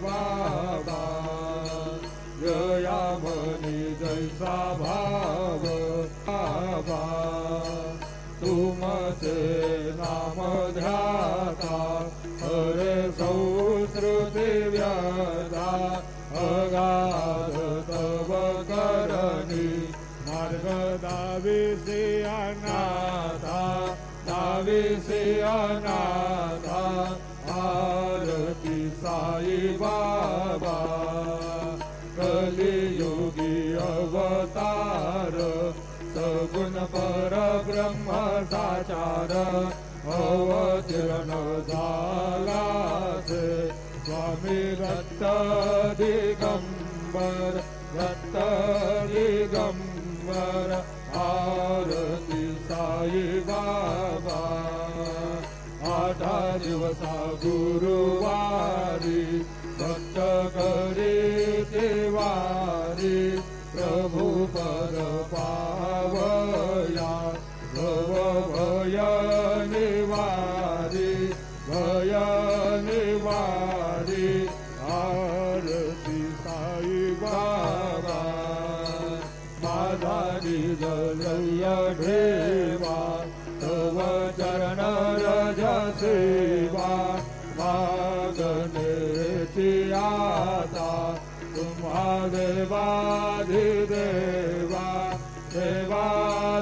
बाबा जया money जैसा भाव बाबा तुमचे नाम ध्याता हरे संस्कृती व्यथा अगाध तव करणी मार्ग दाविसी अनाथा दाविसी अनाथा आरती साई बाबा कलियुगी अवतार सगुण परब्रह्म साचार अवतीर्ण झाला से स्वामी दत्त दिगंबर दत्त दिगंबर आरती साई बाबा आठा दिवसा गुरुवारी भक्त करी देवारी प्रभु पद पावया भव भय निवारी भय निवारी आरती साई बाबा माझा निजलय ठेवा तव चरण रज सेवा मागण्याची आता तुम्हा देवाधिदेवा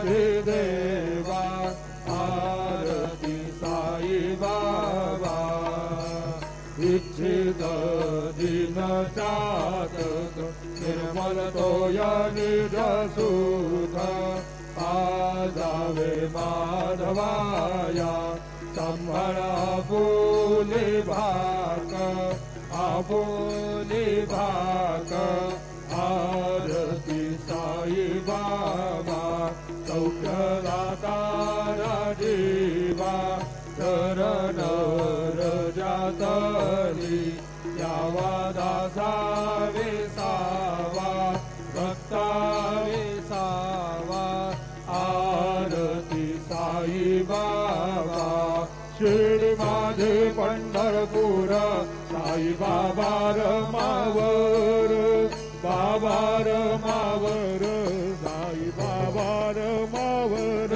देवाधिदेवा आरती साई बाबा इच्छित दिन चातक निर्मल तोय निज सुख आजावे माधवाया संभळ आपुले भाक आपुले भाक आरती साई बाबा सौख्यदाता राजीवा शरण रजातली यावा दासा विसावा भक्ता विसावा आरती साई बाबा शिर्डी माझे पंढरपूर साई बाबा रमावर बाबा रमावर साई बाबा रमावर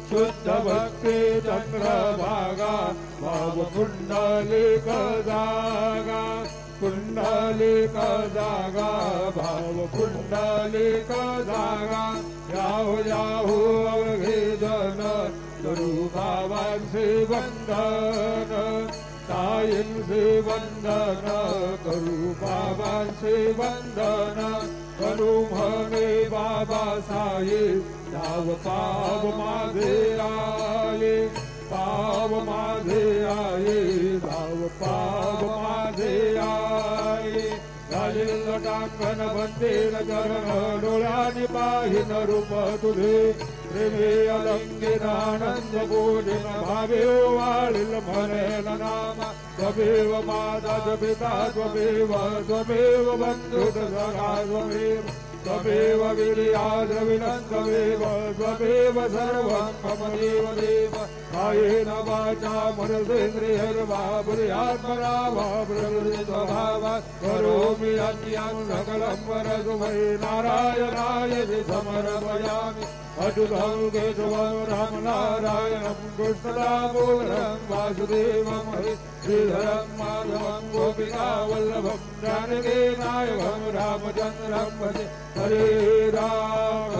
शुद्ध भक्ती चंद्रभागा भाव कुंडलिक जागा कुंडलिक जागा भाव कुंडलिक जागा याहू याहू अवघे जन करू बाबांचे वंदन साईंचे वंदन करू बाबांचे वंदन करू म्हणे बाबा साई धाव पाव माझे आये पाव माझे आये धाव पाव माझे आये घालील टाकन बंदेल चरण डोळ्याने पाहिन रूप तुझे प्रेमे अलंकित आनंद बोलिन भावे वाळील म्हणेल नाम त्वमेव माता च पिता त्वमेव त्वमेव बंधुत सखा त्वमेव त्वमेव वीर्या द्रविणं त्वमेव त्वमेव सर्वं मम देव देव कायेन वाचा मनसेन्द्रियर्वा बुद्ध्यात्मना वा प्रकृति स्वभावात् करोमि यज्ञं सकलं परस्मै नारायणाय समर्पयामि अच्युतं केशवं रामनारायणं कृष्णदामोदरं वासुदेवं श्रीधरं माधवं गोपिकावल्लभं जानकीनायकं रामचन्द्रं भजे हरे राम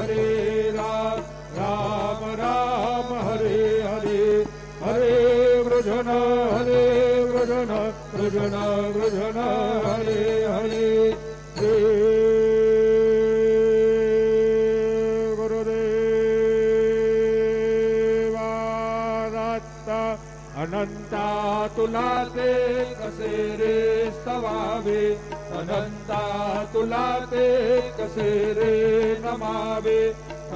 राम राम हरे हरे हरे कृष्ण कृष्ण कृष्ण हरे हरे श्री गुरुदेवा दत्त अनंता तुला ते कसे रे स्तवावे अनंता तुला ते कसे रे नमावे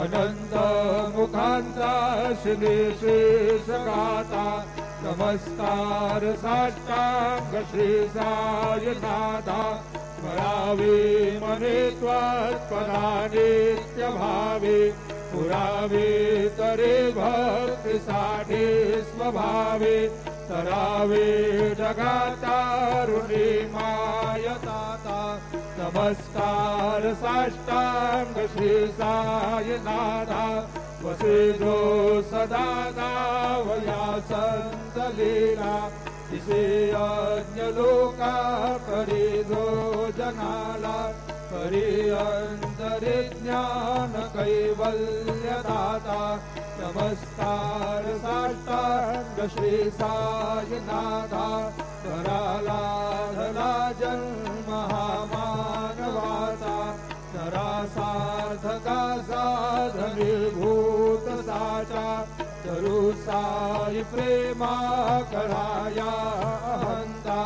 अनंत मुखांचा श्रीशेष गाता नमस्कार साष्टांग श्री साईनाथा स्मरावे मने त्वत्पदा नित्य भावे पुरावे तरे भक्तीसाठी स्वभावे तरावे जगातारुणी माय नमस्कार साष्टांग श्री साईनाथा वसेजो सदा गावया संत लीला इसे अन्य लोका करीजो जनाला करी अंतरे ज्ञान कैवल्य दाता नमस्कार साष्टांग श्री साईनाथा कराला धला जन्म हा मानवाचा नरा साधका साधनीभूत साचा तरू साई प्रेमा कराया अहंता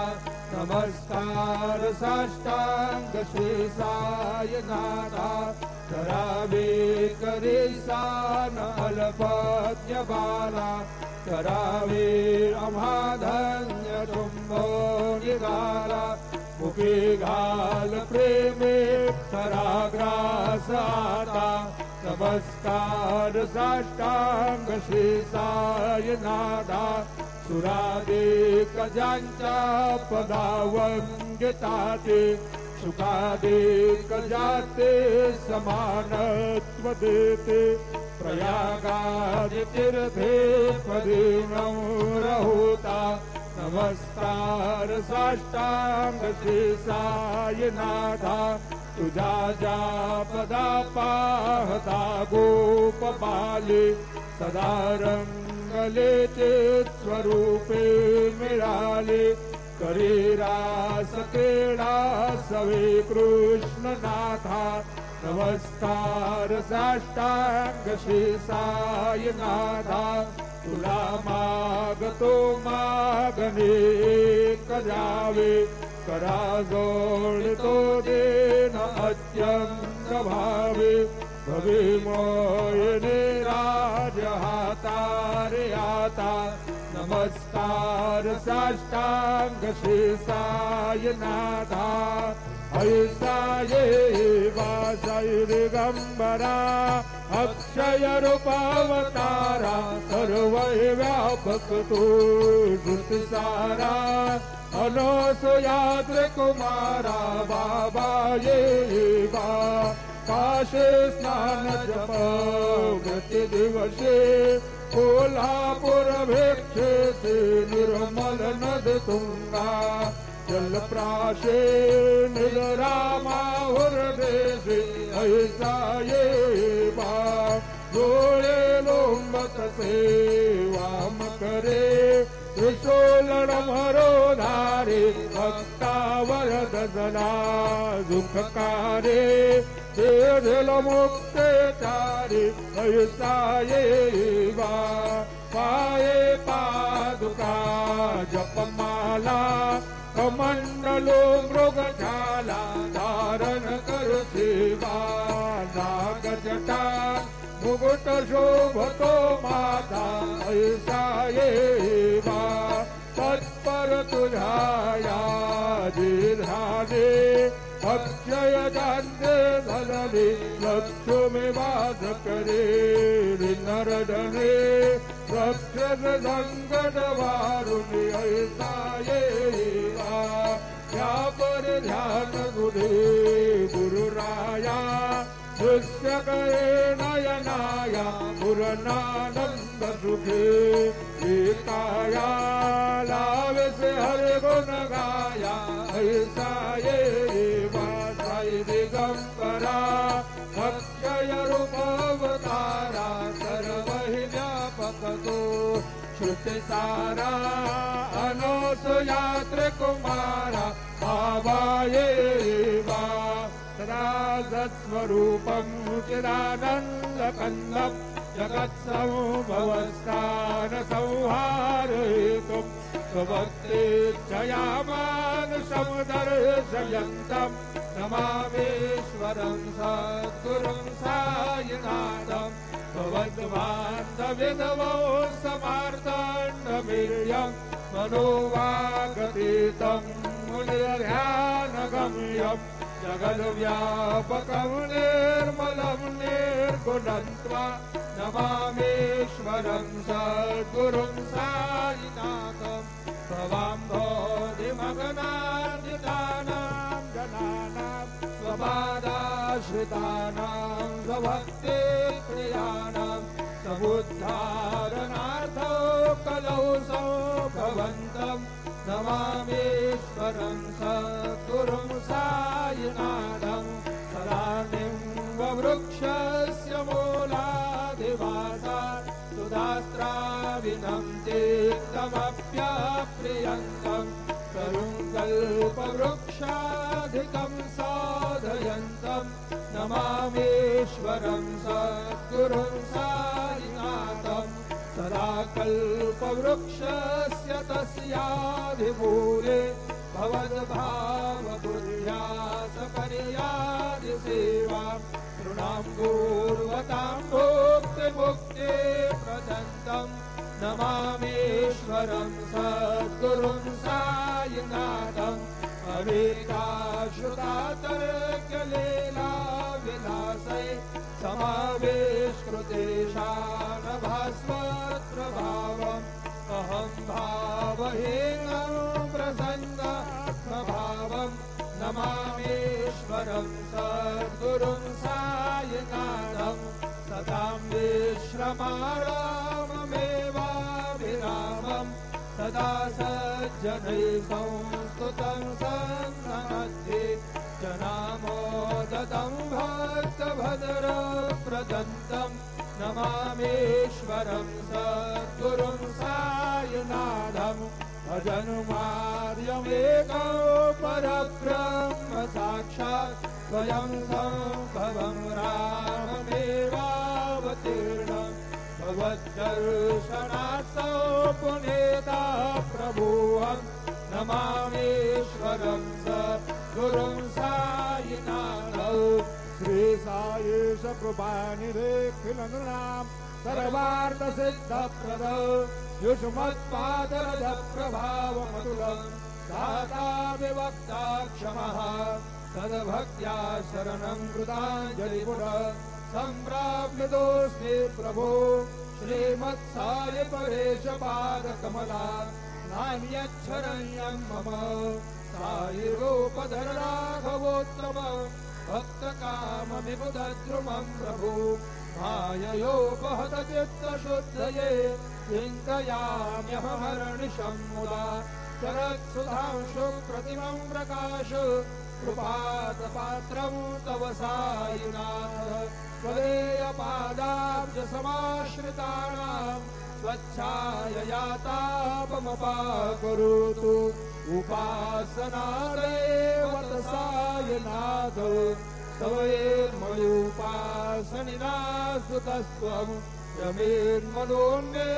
नमस्कार साष्टांग श्री साईनाथा करावे करे सान अल्पज्ञ बाला करावे अमाधन्य तुंबो निगाला मुखे घाल प्रेमे कराग्रास आता नमस्कार साष्टांग श्री साईनाथा सुरादेक ज्यांच्या पदावंगिताते सुखादेक जाते समानत्व देते प्रयागादि तीर्थे पदी रहोता नमस्कार साष्टांग श्री साईनाथा तुझा ज्या पदा पाहता गोपबाले सदा रंगलेचे स्वरूपे मिळाले करी रास क्रीडा सवे कृष्णनाथा नमस्कार साष्टांग श्री साईनाथा तुला मागतो मागणे करावे करा जोडतो देन अत्यंत भावे भवे मोयने राज हातारे आता नमस्कार साष्टांग श्री साईनाथा ऐसा ये वासाई दिगंबरा अक्षय रूपावतारा सर्व व्यापक तू श्रुत सारा अनसुयाद्र कुमारा बाबा ये बा काशे स्नान जप व्रत दिवसे कोल्हापुर भिक्षेसे निर्मल नद तुंगा जलप्राशे निरामाहुर देशे ऐसा ये बा डोळे लोंबत सेवाम करे त्रिशूलमरो धारे भक्तावर दजला दुःखकारे तेजल मुक्ते चारे ऐसा ये बा पाये पादुका जपमाला कमंडलो मृगशाला धारण कर सेवा नाग जटा मुकुट शोभतो माता ऐसा ये बा तत्पर तुझा यादे अक्षय जाते धनले लक्ष्मी वास करे नरदने रक्षस संकट वारुणी ऐसा ये बा या पर ध्यान गुणे गुरुराया दृश्य करे नयनाया पूर्णानंद सुखे एकाया लावे से हरे गुण गाया ऐसा ये बा साई दिगंबरा अक्षय रूपावतारा सर्व ही व्यापक तो श्रुति सारा अनसुयात्र कुमारा बाबा ये बा सदासत्स्वरूपं चिदानन्दकन्दं जगत्सम्भवस्थान संहारयितुं स्वभक्तेच्छयामानुषं दर्शयन्तं नमामीश्वरं सद्गुरुं साईनाथं भवद्बान्धविधवो समार्ताण्डवीर्यं मनोवागतीतं मुनिर्ध्यानगम्यं जगद्व्यापकं निर्मलं निर्गुणं त्वा नमामीश्वरं सद्गुरुं साईनाथं भवाम्भोधिमग्नार्जितानां जनानां आश्रितानां स्वभक्ते प्रियाणां समुद्धारणार्थो कलौ भवन्तं नमामीश्वरं सद्गुरुं सायिनाथं सदा निम्बवृक्षस्य मूलाधिवासात् सुधास्त्राविनं तीर्थमप्यप्रियन्तं तरुङ्कल्पवृक्षाधिकं साधयन्तं नमामीश्वरं सद्गुरुं सायिनाथं सदा कल्पवृक्षस्य तस्याधिमूले भवद्भावबुद्ध्या सपर्यादिसेवां तृणां पूर्वतां भुक्तिमुक्ते प्रदन्तं नमामीश्वरं सद्गुरुं सायिनाथम् अनेकाश्रुतातर्कलीलाविलासै समावेशकृतेशानभास्वत्रभावम् अहं भावहीनं प्रसन्नात्मभावं नमामीश्वरं सद्गुरुं सायिनाथं सदां विश्रमाराममेवाभिरामं सदा सज्जनैः संस्तुतं सन्नमध्ये जनामोदतं भक्तभद्रप्रदन्तं नमामीश्वरं सद्गुरुं सायिनाथं भजनुमार्यमेकं परब्रह्म साक्षात् स्वयं सम्भवं राममेवावतीर्णं भगवद्दर्शनात् पुनीता प्रभुवं नमामीश्वरं सद्गुरुं सायिनाथं श्री सायेश कृपानिधेऽखिलनृणां सर्वार्थसिद्धप्रद युष्मत्पादरजप्रभावमतुलं दाता विवक्ता क्षमः सद्भक्त्या शरणं कृताञ्जलिपुर सम्प्राप्तोऽस्मि प्रभो श्रीमत्साय परेश पादकमला नान्यच्छरण्यं मम सायि रूपधर राघवोत्तम भक्तकाममिबुधद्रुमं प्रभु माययोपहत चित्तशुद्धये चिन्तयाम्यहमहर्निशं मुदा शरत्सुधांशु प्रतिमं प्रकाश कृपातपात्रं तव सायिनाथ त्वदीयपादाब्जसमाश्रितानां स्वच्छायया तापमपाकरोतु उपासनादेव सायिनाथ तवेन्मयोपासनिनास्तुतस्त्वं रमेन्मनोन्मे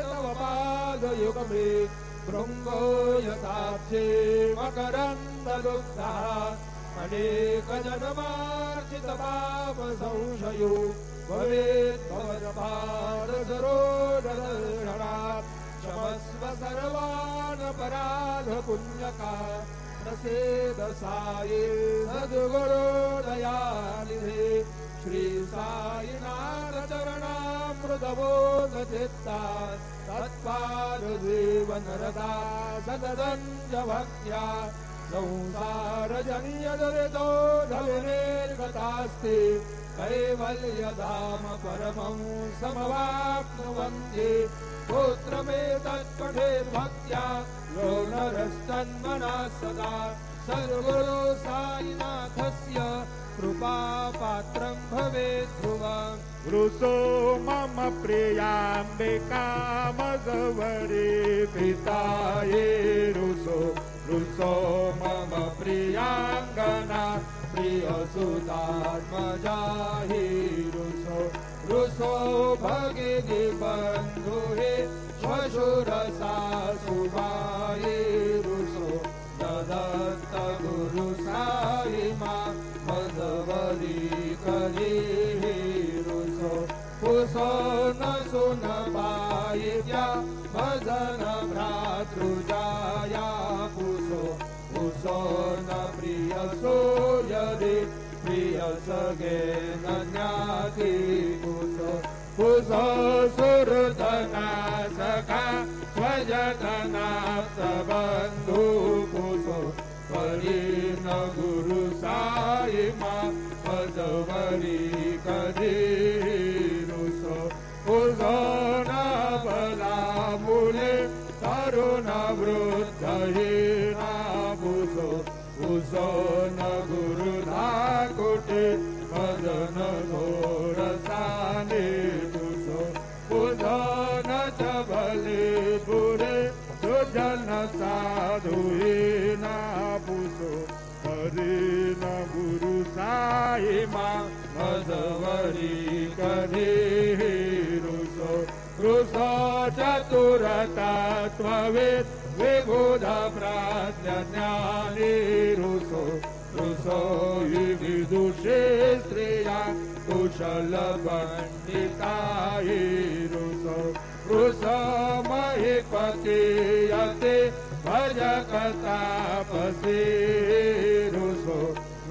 तव पादयुगमे भृङ्गो यथाब्जे मकरन्दलुब्धः अनेकजन्मार्जितपापसंशयो भवेद्भवदपादसरोदर्शनात् क्षमस्व सर्वानपराधपुण्यका प्रसीद साये सद्गुरुदयानिधे श्री सायिनाथचरणामृतबोधचित्ता तत्पादजीवनरता सददञ्ज भक्त्या संसारजन्यदुरितो धविनिर्गतास्ति कैवल्यधाम परमं समवाप्नुवन्ति स्तोत्रमेतत्पठेद्भक्त्या यो नरस्तन्मना सदा सर्वगुरु सायिनाथस्य कृपापात्रं भवेत् ध्रुवम् वृषो मम प्रियाम्बिकामगवरे पिताये रुषो मम प्रियाङ्गना प्रियसुतात्मजाहि रुषो भगिनी बन्धुहे श्वशुरसासुभाये रुषो ददत्त गुरु साई मा मदवरी करी पुसो न सुन पायित्या भजन भ्रातृजाया पुसो न प्रिय सोयरे प्रिय सगे न ज्ञाति पुसो सुरधना सखा स्वजनाप्त बन्धु पुसो परी न गुरु साई मा भजव वरी कधी रुसो उजो न बला मुले तरुण वृद्ध हीना बुसो उजो न गुरुधा कुटे मदन घोरसाने बुसो उजो न चबले बुरे सुजन साधुहीना बुसो हरे न गुरु साई मा मधवरी कधी रुसो रुसो चतुरतत्ववेद विबुध प्राज्ञानी रुसो रुसो हि विदुषे स्त्रिया कुशल पंडितायि रुसो रुसो महीपति यते भजकतापसी रुसो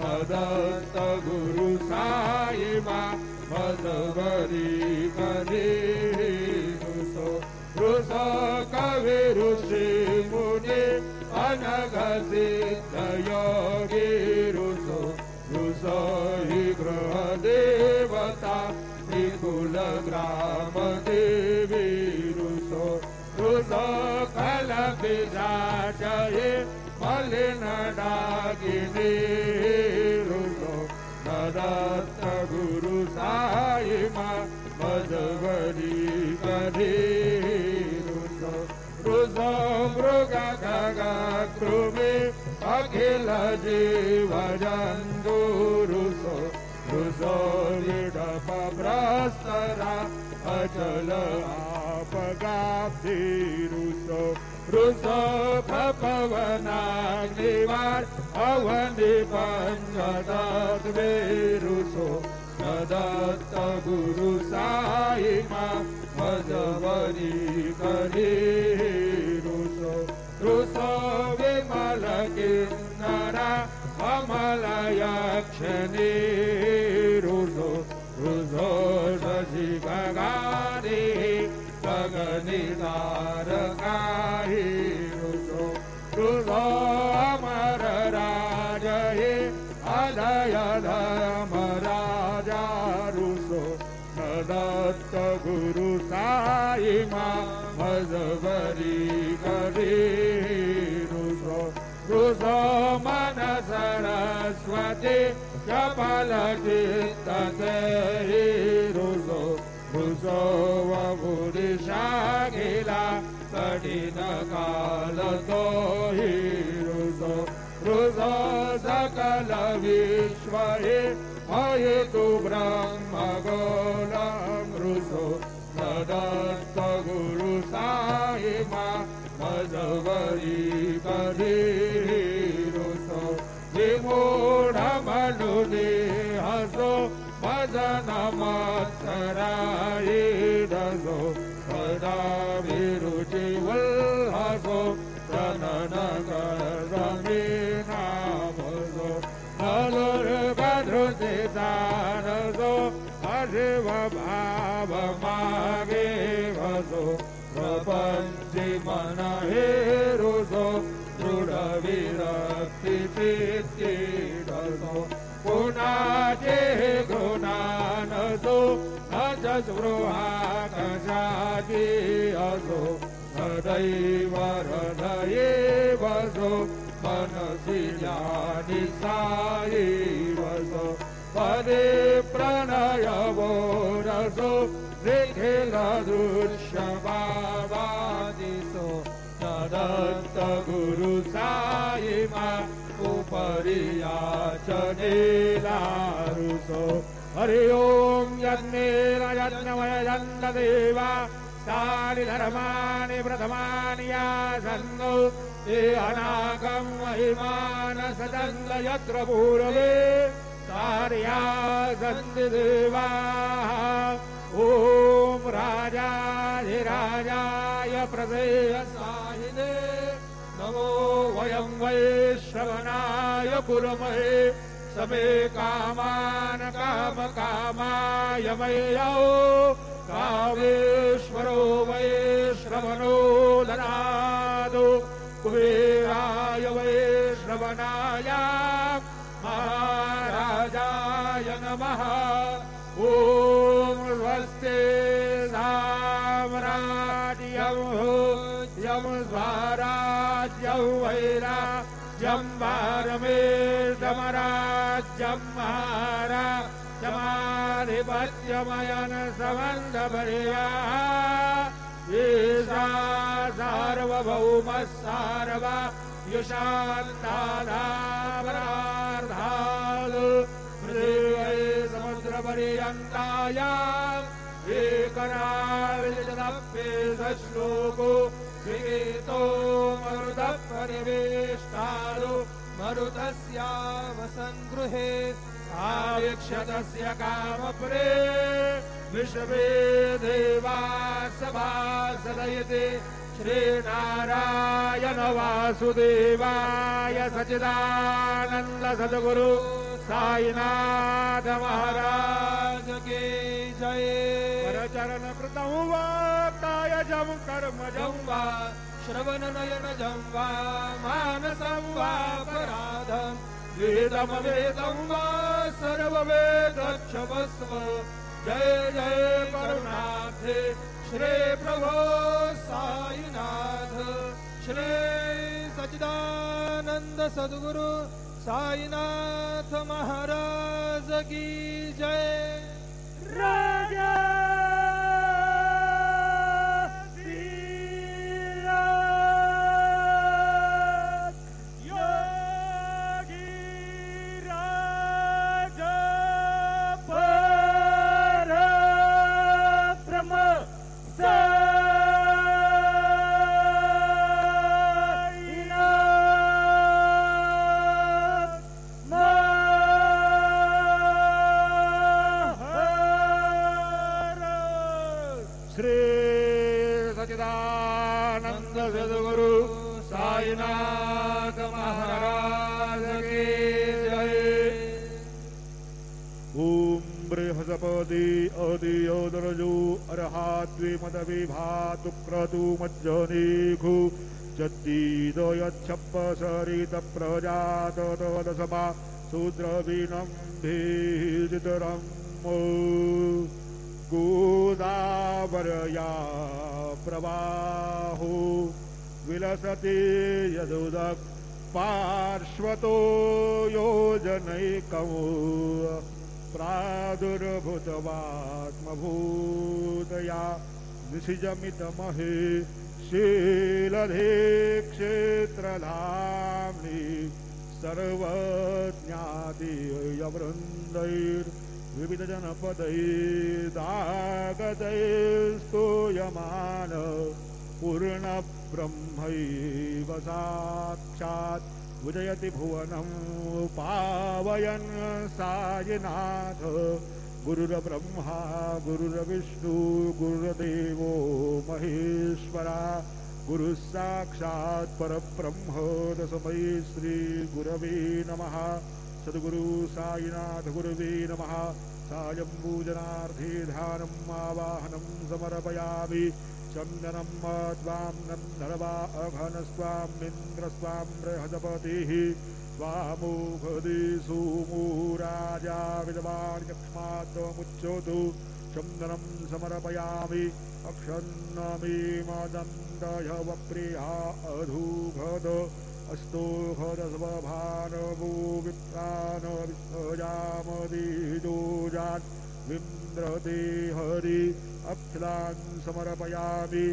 मदत्त गुरु साई मा मधवरी कधी रुसो रुसो कवि ऋषि मुनि अनघ सिद्ध योगी रुसो रुसो हि गृह देवता निकुल ग्राम देवी रुसो रुसो कल पिशाचये मलिन डाकिनी रुसो मदत्त गुरु साई मा मधवरी कधी रुसो रुसो मृग खग कृमि अखिल जीव जन्तु रुसो रुसो विडप भ्रष्टरा अचल आपगाब्धि रुसो रुसो पवनाग्निवार अवनि पंचतत्वे रुसो मदत्त गुरु साई मा मधवरी कधी रुसो रुसो विमल किन्नरा अमल यक्षिणी रुसो रुसो शशि गगानि गगनि तारकाहि रुसो रुसो अमर राजये अदय धर्म राजा रुसो मदत्त गुरु साई मा मधवरी कधी रुसो रुसो मन सरस्वती कपाल चित्तते रुसो रुसो वपुरी शाखिला कठिन काल तो हि रुसो रुसो सकल विश्व हेतु ब्रह्म गोलम रुसो मदत्त गुरु साई मा मधवरी कधी रुसो विमूढ मनुने हसो भजन मत्सरायि दसो सदा विरुचि वल्हसो जनन कर्मी नामसो नलुर्गधृति सारसो अशिव भाव मागे वसो प्रपंचि मन हेरुसो दृढ विरक्ति चित्ति दसो पुनाचे गुणानसो नच स्पृहा कशाचि असो सदैव हृदये वसो मनसि ज्ञानि साई वसो पदे प्रणयवो रसो निखिल दृश्य भावादिसो मदत्त गुरु साई मा उपरि याचनेला रुसो हरि ओम यज्ञेन यज्ञमय यज्ञदेवा तानि धर्माणि प्रथमानि यासन्नो ये अनागं महिमान सदन्द यत्र पूर्वे तार्यासन्ति देवाः ओम राजाधिराजाय प्रसेयसायिने नमो वयं वैश्रवणाय कुर्महे समे कामान कामकामाय मय्यौ कामेश्वरो वैश्रवणो ददातु कुबेराय वैश्रवणाय महाराजाय नमः। ॐ स्वस्ति साम्राज्यं यं स्वराज्यं वैराज्यं वारमेशमराज्यं महाराजमाधिपत्यमयन समन्दपर्याः ईशा सार्वभौमः सार्वयुषान्ताधापरार्धालु पृथिव्यै समुद्रपर्यन्तायाम् एकनाविदप्येश्लोको विगीतो मरुतः परिवेष्टालु मरुतस्यावसन् गृहे आवीक्षतस्य कामप्रे विश्वे देवा सभासदयते श्रीनारायण वासुदेवाय सच्चिदानन्द सद्गुरु साईनाथ महाराज के जय। परचरण कृतं वा कायजं कर्मजं वा श्रवणनयनजं वा मानसं वा पराधं वेदमवेदं वा सर्ववेदक्षमस्व। जय जय करुणाब्धे श्री प्रभो साईनाथ श्री सच्चिदानंद सद्गुरु साईनाथ महाराज की जय। राजा सद्गुरु साईनाथ महाराज के जय। ओम बृहस्पति अधियोदरजो अर्हाद्विमदविभातु क्रतु मज्जनेखु चत्तीदयच्छप्पसरित प्रजातदसभा शूद्रवीनं भेदितरम् गोदावरया प्रवाहो विलसति यदुदक् पार्श्वतो योजनैकमो प्रादुर्भूतवात्मभूतया निशिजमितमहे शीलधे क्षेत्रधाम्नि सर्वज्ञातिर्यवृन्दैर्विविधजनपदैर्दागदैस्तूयमान पूर्णब्रह्मैव साक्षात् उदयति भुवनं पावयन् सायिनाथ। गुरुर्ब्रह्मा गुरुर्विष्णु गुरुर्देवो महेश्वरा गुरुः साक्षात् परब्रह्म तस्मै श्री गुरवे नमः। सद्गुरु साईनाथ गुरुवे नमः। सायं पूजनार्थे ध्यानम् आवाहनं समर्पयामि। चन्दनं त्वां नन्दर्वा अघनस्वामिन्द्रस्वां बृहस्पतिः स्वामोघदे सोमो राजा विद्वान् यक्ष्मात्मुच्यतु। चन्दनं समर्पयामि अक्षन्नमे मदन्तय वप्रिया अधूघद अस्तोघद स्वभानवो विप्रान विस्मयामदीजोजान् विन्द्रते हरि अक्षलान् समर्पयामि।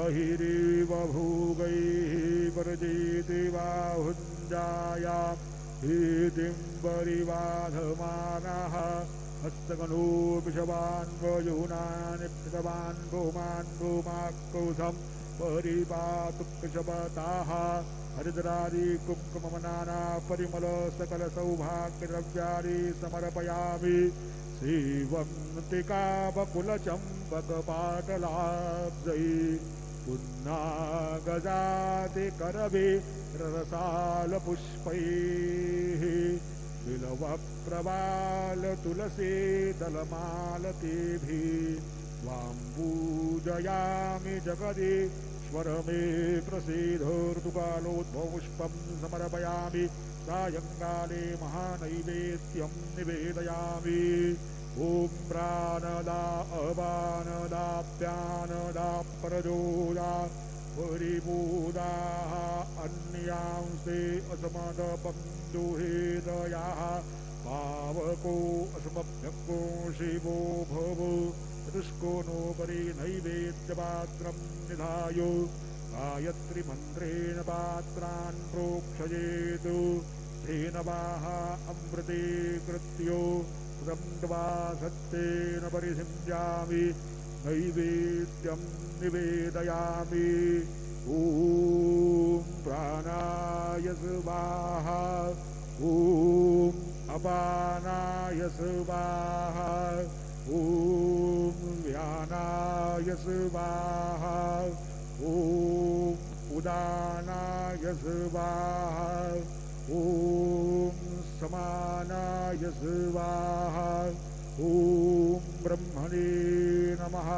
अहिरेव भोगैः वर्जेति बाहुञ्जाया हेतिं परिवाधमानः हस्तगणो विषवान् वयोनानि क्षवान् भूमान् भूमाक्रोशं परिपातु कृशवताः हरिद्रादि कुङ्कुमनाना परिमल सकल सौभाग्यद्रव्याणि समर्पयामि। श्रीवन्तिका बकुलचम्बकपाटलाब्जै पुन्नागजाति करवे रसालपुष्पैः बिलवप्रवाल तुलसी दलमालतीभिः त्वां पूजयामि जगदीश्वर ईश्वर मे प्रसीदोर्दुकालोद्भवपुष्पं समर्पयामि सायंकाले महानैवेद्यं निवेदयामि ॐ प्राणदा अपानदाप्यानदा परजोदा परिबोधाः अन्यांस्ते असमदबन्धुहेदयाः पावको असमभ्यको शिवो भव चतुष्को नोपरि नैवेद्यपात्रं निधाय गायत्रीमन्त्रेण पात्रान् प्रोक्षयेत् धेनवाः अमृते कृत्यो दवा सत्येन परिसिञ्जामि नैवेद्यं निवेदयामि ॐ प्राणाय स्वाहा ॐ अपानाय स्वाहा ॐ व्यानाय स्वाहा ॐ उदानाय स्वाहा ॐ समानाय स्वाहा ॐ ब्रह्मणे नमः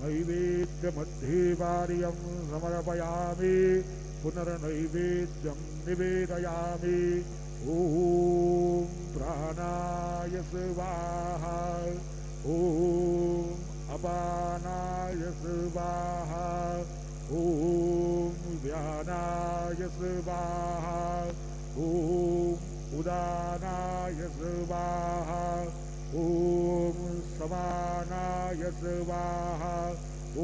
नैवेद्यमध्ये वार्यं समर्पयामि पुनर्नैवेद्यं निवेदयामि ॐ प्राणाय स्वाहा ॐ अपानाय स्वाहा ॐ व्यानाय स्वाहा ॐ उदानाय स्वाहा ॐ समानाय स्वाहा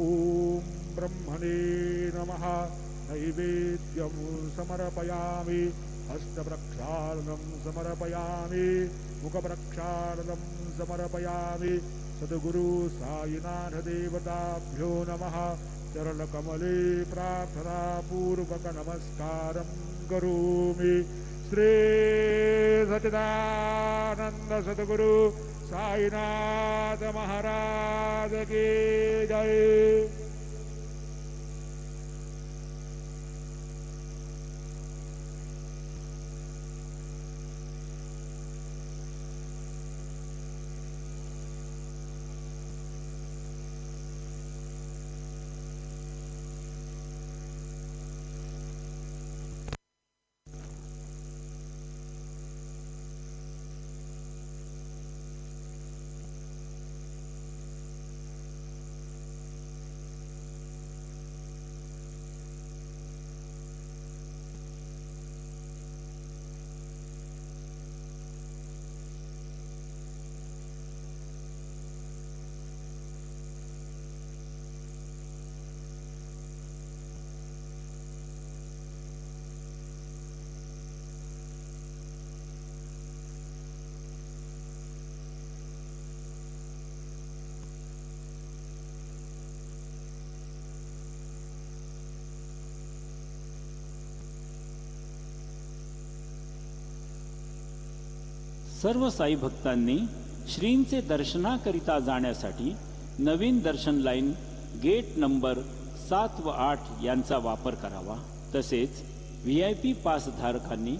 ॐ ब्रह्मणे नमः नैवेद्यं समर्पयामि हस्तप्रक्षालनं समर्पयामि मुखप्रक्षालनं समर्पयामि सद्गुरु साईनाथ देवताभ्यो नमः चरणकमले प्रार्थनापूर्वक नमस्कारं करोमि श्री सच्चिदानंद सद्गुरु साईनाथ महाराज की जय। सर्व साई भक्तांनी श्रींचे दर्शनाकरिता जाण्यासाठी नवीन दर्शन लाईन गेट नंबर 7 व 8 यांचा वापर करावा। तसेच VIP पास धारकांनी